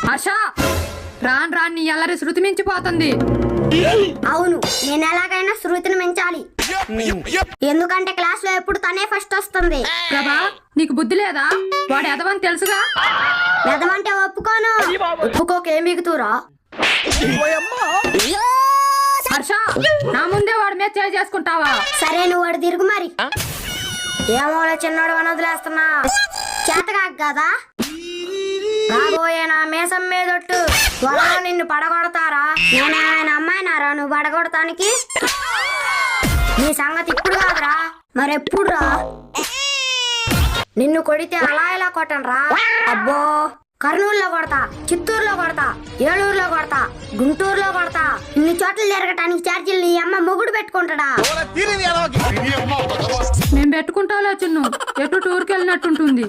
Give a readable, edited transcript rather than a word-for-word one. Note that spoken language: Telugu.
హర్ష, రాన్ రాన్ నీ అల్లరి శృతి మించిపోతుంది. అవును, నేను ఎలాగైనా శృతిని మించాలి. ఎందుకంటే క్లాస్ లో ఎప్పుడు తనే ఫస్ట్ వస్తుంది. ప్రభా, నీకు బుద్ధి లేదా? వాడు ఎదవని తెలుసుగా. ఎదమంటే ఒప్పుకోను. ఒప్పుకోకే మిగుతురా. హర్ష, నా ముందే వాడి మీద చేయి చేసుకుంటావా? సరే, నువ్వు వాడు తిరుగు మరి. ఏమోలే చిన్నోడు అని వదిలేస్తున్నా. చేతకాక కదా. రాబోయే నా మీసం మీదొట్టు త్వరగా నిన్ను పడగొడతారా? నేనేమైనా అమ్మాయినారా నువ్వు పడగొడటానికి? నీ సంగతి ఇప్పుడు కాదురా, మరెప్పుడు రా. నిన్ను కొడితే అలా ఇలా కొట్టనురా. అబ్బో, కర్నూలులో కొడతా, చిత్తూరులో కొడతా, ఏలూరులో కొడతా, గుంటూరులో కొడతా. ఇన్ని చోట్ల జరగటానికి ఛార్జీలు నీ అమ్మ మొగుడు పెట్టుకుంటాడా? మేము పెట్టుకుంటాలో చిన్ను, ఎటు టూర్కి వెళ్ళినట్టుంటుంది.